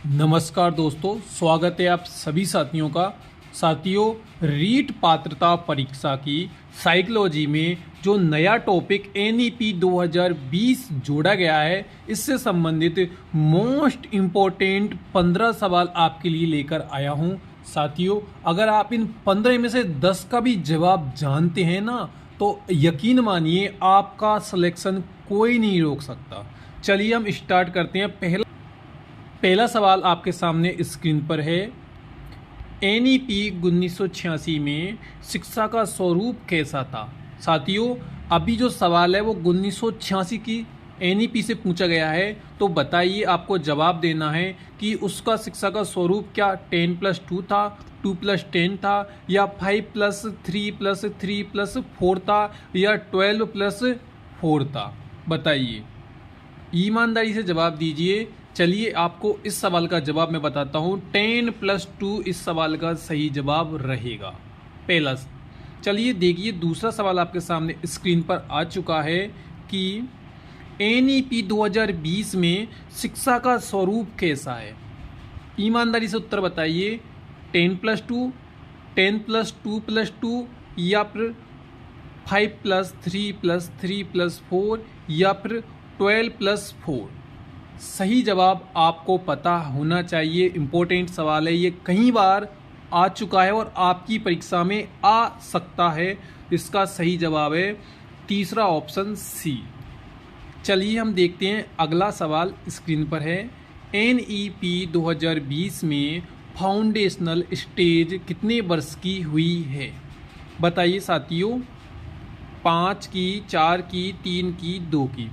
नमस्कार दोस्तों, स्वागत है आप सभी साथियों का। साथियों, रीट पात्रता परीक्षा की साइकोलॉजी में जो नया टॉपिक एनईपी 2020 जोड़ा गया है, इससे संबंधित मोस्ट इम्पोर्टेंट 15 सवाल आपके लिए लेकर आया हूं। साथियों, अगर आप इन 15 में से 10 का भी जवाब जानते हैं ना, तो यकीन मानिए आपका सिलेक्शन कोई नहीं रोक सकता। चलिए हम स्टार्ट करते हैं। पहला सवाल आपके सामने स्क्रीन पर है। एनईपी 1986 में शिक्षा का स्वरूप कैसा था? साथियों, अभी जो सवाल है वो 1986 की एनईपी से पूछा गया है, तो बताइए आपको जवाब देना है कि उसका शिक्षा का स्वरूप क्या 10+2 था, 2+10 था, या 5+3+3+4 था, या 12+4 था। बताइए, ईमानदारी से जवाब दीजिए। चलिए आपको इस सवाल का जवाब मैं बताता हूँ। 10+2 इस सवाल का सही जवाब रहेगा, पहला। चलिए देखिए, दूसरा सवाल आपके सामने स्क्रीन पर आ चुका है कि एनईपी 2020 में शिक्षा का स्वरूप कैसा है। ईमानदारी से उत्तर बताइए। 10+2, 10+2+2, या फिर 5+3+3+4, या फिर 12+4। सही जवाब आपको पता होना चाहिए। इम्पोर्टेंट सवाल है ये, कई बार आ चुका है और आपकी परीक्षा में आ सकता है। इसका सही जवाब है तीसरा ऑप्शन सी। चलिए हम देखते हैं, अगला सवाल स्क्रीन पर है। एनईपी 2020 में फाउंडेशनल स्टेज कितने वर्ष की हुई है? बताइए साथियों, 5 की, 4 की, 3 की, 2 की।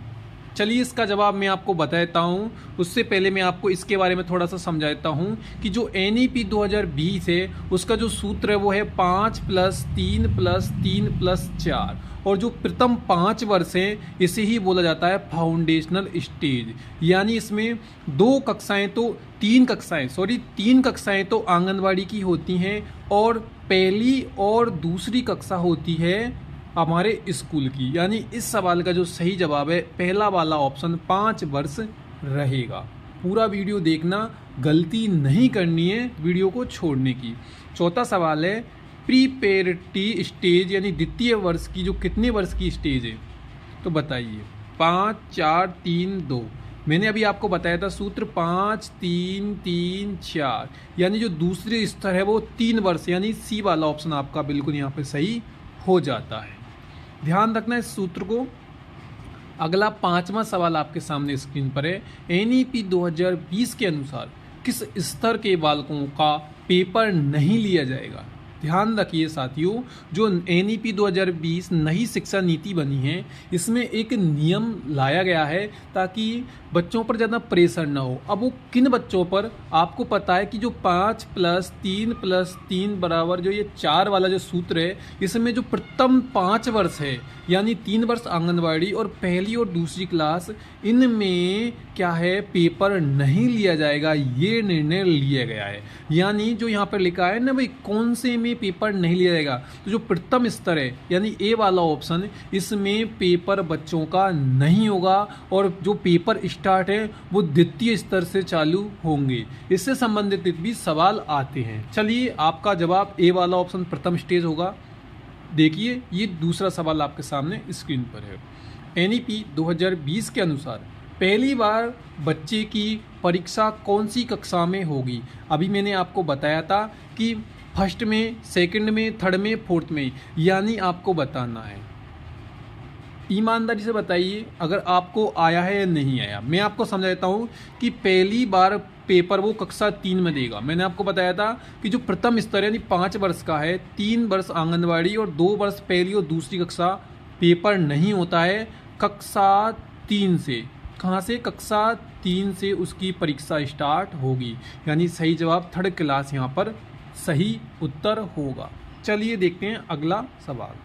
चलिए इसका जवाब मैं आपको बताता हूँ। उससे पहले मैं आपको इसके बारे में थोड़ा सा समझाता हूँ कि जो एनईपी 2020 है उसका जो सूत्र है वो है 5+3+3+4, और जो प्रथम 5 वर्ष हैं इसे ही बोला जाता है फाउंडेशनल स्टेज। यानी इसमें तीन कक्षाएं तो आंगनवाड़ी की होती हैं, और पहली और दूसरी कक्षा होती है हमारे स्कूल की। यानी इस सवाल का जो सही जवाब है पहला वाला ऑप्शन 5 वर्ष रहेगा। पूरा वीडियो देखना, गलती नहीं करनी है वीडियो को छोड़ने की। चौथा सवाल है, प्रीपेरेटरी स्टेज यानी द्वितीय वर्ष की जो कितने वर्ष की स्टेज है? तो बताइए। 5, 4, 3, 2। मैंने अभी आपको बताया था सूत्र 5, 3, 3, 4, यानी जो दूसरे स्तर है वो 3 वर्ष, यानी सी वाला ऑप्शन आपका बिल्कुल यहाँ पे सही हो जाता है। ध्यान रखना इस सूत्र को। अगला 5वां सवाल आपके सामने स्क्रीन पर है। एनईपी 2020 के अनुसार किस स्तर के बालकों का पेपर नहीं लिया जाएगा? ध्यान रखिए साथियों, जो एनईपी 2020 नई शिक्षा नीति बनी है, इसमें एक नियम लाया गया है ताकि बच्चों पर ज़्यादा प्रेशर ना हो। अब वो किन बच्चों पर? आपको पता है कि जो 5+3+3 बराबर जो ये 4 वाला जो सूत्र है, इसमें जो प्रथम 5 वर्ष है यानी 3 वर्ष आंगनवाड़ी और पहली और दूसरी क्लास, इनमें क्या है, पेपर नहीं लिया जाएगा, ये निर्णय लिया गया है। यानी जो यहाँ पर लिखा है ना भाई, कौन से में पेपर नहीं लिया जाएगा, तो जो प्रथम स्तर है यानी ए वाला ऑप्शन, इसमें पेपर बच्चों का नहीं होगा, और जो पेपर स्टार्ट है वो द्वितीय स्तर से चालू होंगे। इससे संबंधित भी सवाल आते हैं। चलिए आपका जवाब ए वाला ऑप्शन प्रथम स्टेज होगा। देखिए ये दूसरा सवाल आपके सामने स्क्रीन पर है। एनईपी 2020 के अनुसार पहली बार बच्चे की परीक्षा कौन सी कक्षा में होगी? अभी मैंने आपको बताया था कि फर्स्ट में, सेकंड में, थर्ड में, फोर्थ में, यानी आपको बताना है। ईमानदारी से बताइए अगर आपको आया है या नहीं आया। मैं आपको समझा देता हूँ कि पहली बार पेपर वो कक्षा 3 में देगा। मैंने आपको बताया था कि जो प्रथम स्तर यानी 5 वर्ष का है, 3 वर्ष आंगनवाड़ी और 2 वर्ष पहली और दूसरी कक्षा, पेपर नहीं होता है कक्षा 3 से। कहाँ से? कक्षा 3 से उसकी परीक्षा स्टार्ट होगी। यानी सही जवाब थर्ड क्लास यहाँ पर सही उत्तर होगा। चलिए देखते हैं अगला सवाल।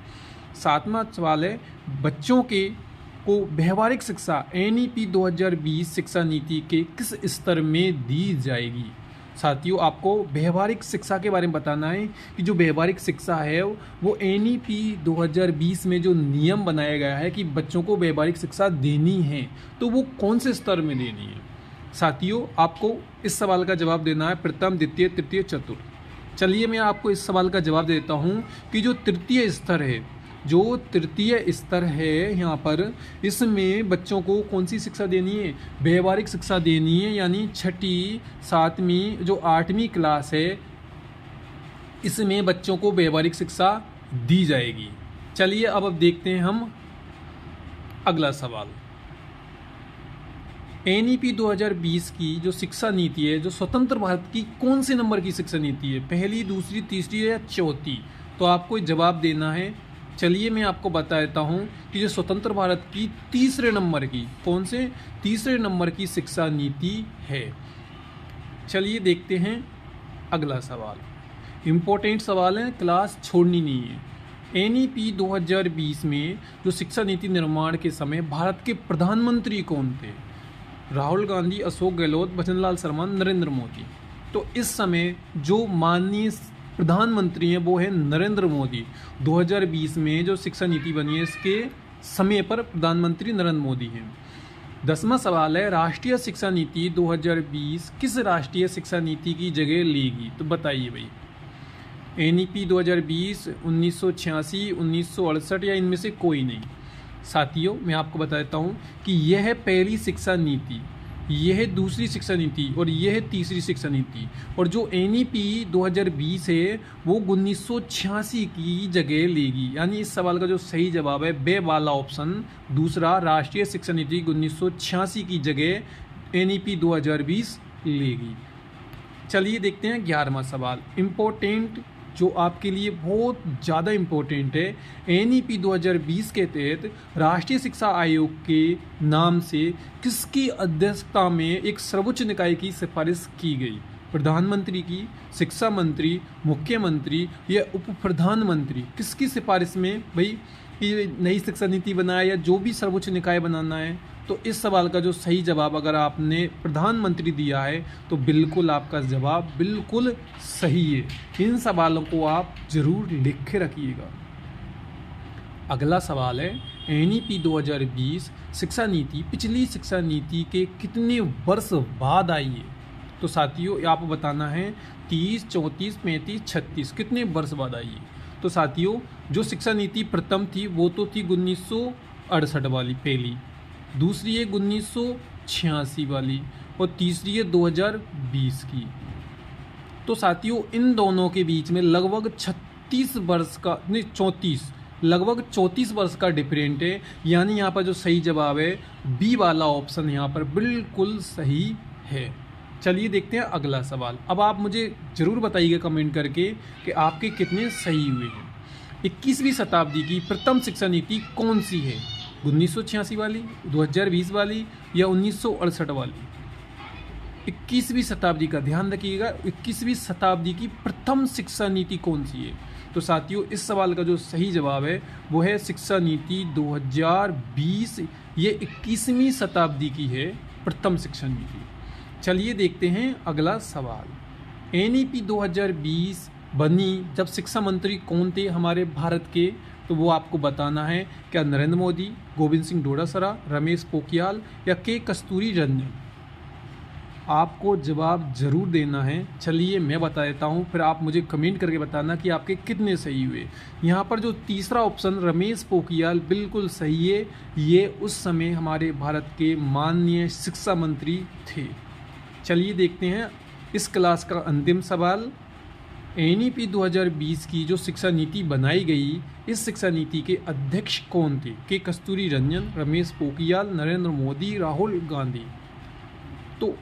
7वां सवाल है, बच्चों को व्यवहारिक शिक्षा एनईपी 2020 शिक्षा नीति के किस स्तर में दी जाएगी? साथियों, आपको व्यवहारिक शिक्षा के बारे में बताना है कि जो व्यवहारिक शिक्षा है वो एनईपी 2020 में जो नियम बनाया गया है कि बच्चों को व्यवहारिक शिक्षा देनी है, तो वो कौन से स्तर में देनी है? साथियों, आपको इस सवाल का जवाब देना है प्रथम, द्वितीय, तृतीय, चतुर्थ। चलिए मैं आपको इस सवाल का जवाब देता हूँ कि जो तृतीय स्तर है यहाँ पर, इसमें बच्चों को कौन सी शिक्षा देनी है? व्यवहारिक शिक्षा देनी है, यानी छठी, सातवीं, जो 8वीं क्लास है, इसमें बच्चों को व्यवहारिक शिक्षा दी जाएगी। चलिए अब देखते हैं हम अगला सवाल। NEP 2020 की जो शिक्षा नीति है, जो स्वतंत्र भारत की कौन से नंबर की शिक्षा नीति है? पहली, दूसरी, तीसरी या चौथी? तो आपको जवाब देना है। चलिए मैं आपको बता देता हूँ कि जो स्वतंत्र भारत की तीसरे नंबर की, कौन से तीसरे नंबर की शिक्षा नीति है। चलिए देखते हैं अगला सवाल। इम्पोर्टेंट सवाल है, क्लास छोड़नी नहीं है। NEP 2020 में जो शिक्षा नीति निर्माण के समय भारत के प्रधानमंत्री कौन थे? राहुल गांधी, अशोक गहलोत, भजनलाल शर्मा, नरेंद्र मोदी। तो इस समय जो माननीय प्रधानमंत्री हैं वो है नरेंद्र मोदी। 2020 में जो शिक्षा नीति बनी है, इसके समय पर प्रधानमंत्री नरेंद्र मोदी हैं। 10वां सवाल है, राष्ट्रीय शिक्षा नीति 2020 किस राष्ट्रीय शिक्षा नीति की जगह लेगी? तो बताइए भाई। NEP 2020, 1986, 1968 या इनमें से कोई नहीं। साथियों, मैं आपको बताता हूँ कि यह है पहली शिक्षा नीति, यह है दूसरी शिक्षा नीति और यह है तीसरी शिक्षा नीति। और जो NEP 2020 है वो 1986 की जगह लेगी। यानी इस सवाल का जो सही जवाब है बे वाला ऑप्शन दूसरा, राष्ट्रीय शिक्षा नीति 1986 की जगह NEP 2020 लेगी। चलिए देखते हैं 11वां सवाल। इम्पोर्टेंट, जो आपके लिए बहुत ज़्यादा इम्पोर्टेंट है। NEP 2020 के तहत राष्ट्रीय शिक्षा आयोग के नाम से किसकी अध्यक्षता में एक सर्वोच्च निकाय की सिफारिश की गई? प्रधानमंत्री की, शिक्षा मंत्री, मुख्यमंत्री या उप प्रधानमंत्री? किसकी सिफारिश में भाई ये नई शिक्षा नीति बनाए या जो भी सर्वोच्च निकाय बनाना है? तो इस सवाल का जो सही जवाब अगर आपने प्रधानमंत्री दिया है तो बिल्कुल आपका जवाब बिल्कुल सही है। इन सवालों को आप जरूर लिख के रखिएगा। अगला सवाल है, NEP 2020 शिक्षा नीति पिछली शिक्षा नीति के कितने वर्ष बाद आई है? तो साथियों आपको बताना है 30, 34, 35, 36 कितने वर्ष बाद आई है? तो साथियों जो शिक्षा नीति प्रथम थी वो तो थी 1968 वाली पहली, दूसरी है 1986 वाली और तीसरी है 2020 की। तो साथियों इन दोनों के बीच में लगभग 36 वर्ष का नहीं 34 लगभग 34 वर्ष का डिफरेंट है। यानी यहाँ पर जो सही जवाब है बी वाला ऑप्शन यहाँ पर बिल्कुल सही है। चलिए देखते हैं अगला सवाल। अब आप मुझे ज़रूर बताइएगा कमेंट करके कि आपके कितने सही हुए हैं। 21वीं शताब्दी की प्रथम शिक्षा नीति कौन सी है? 1986 वाली, 2020 वाली या 1968 वाली? 21वीं शताब्दी का ध्यान रखिएगा। 21वीं शताब्दी की प्रथम शिक्षा नीति कौन सी है? तो साथियों इस सवाल का जो सही जवाब है वो है शिक्षा नीति 2020। ये 21वीं शताब्दी की है प्रथम शिक्षा नीति। चलिए देखते हैं अगला सवाल। NEP 2020 बनी जब शिक्षा मंत्री कौन थे हमारे भारत के? तो वो आपको बताना है। क्या नरेंद्र मोदी, गोविंद सिंह डोटासरा, रमेश पोखरियाल या के कस्तूरी रंजन? आपको जवाब जरूर देना है। चलिए मैं बता देता हूँ, फिर आप मुझे कमेंट करके बताना कि आपके कितने सही हुए। यहाँ पर जो तीसरा ऑप्शन रमेश पोखरियाल बिल्कुल सही है। ये उस समय हमारे भारत के माननीय शिक्षा मंत्री थे। चलिए देखते हैं इस क्लास का अंतिम सवाल। NEP 2020 की जो शिक्षा नीति बनाई गई, इस शिक्षा नीति के अध्यक्ष कौन थे? के कस्तूरी रंजन, रमेश पोखरियाल, नरेंद्र मोदी, राहुल गांधी? तो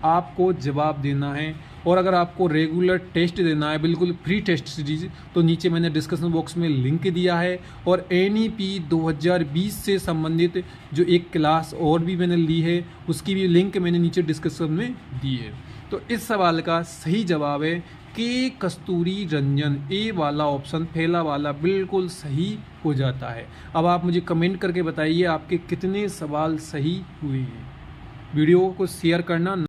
आपको जवाब देना है। और अगर आपको रेगुलर टेस्ट देना है, बिल्कुल फ्री टेस्ट सीरीज, तो नीचे मैंने डिस्क्रिप्शन बॉक्स में लिंक दिया है। और NEP 2020 से संबंधित जो एक क्लास और भी मैंने ली है उसकी भी लिंक मैंने नीचे डिस्क्रिप्शन में दी है। तो इस सवाल का सही जवाब है के कस्तूरी रंजन। ए वाला ऑप्शन पहला वाला बिल्कुल सही हो जाता है। अब आप मुझे कमेंट करके बताइए आपके कितने सवाल सही हुए हैं। वीडियो को शेयर करना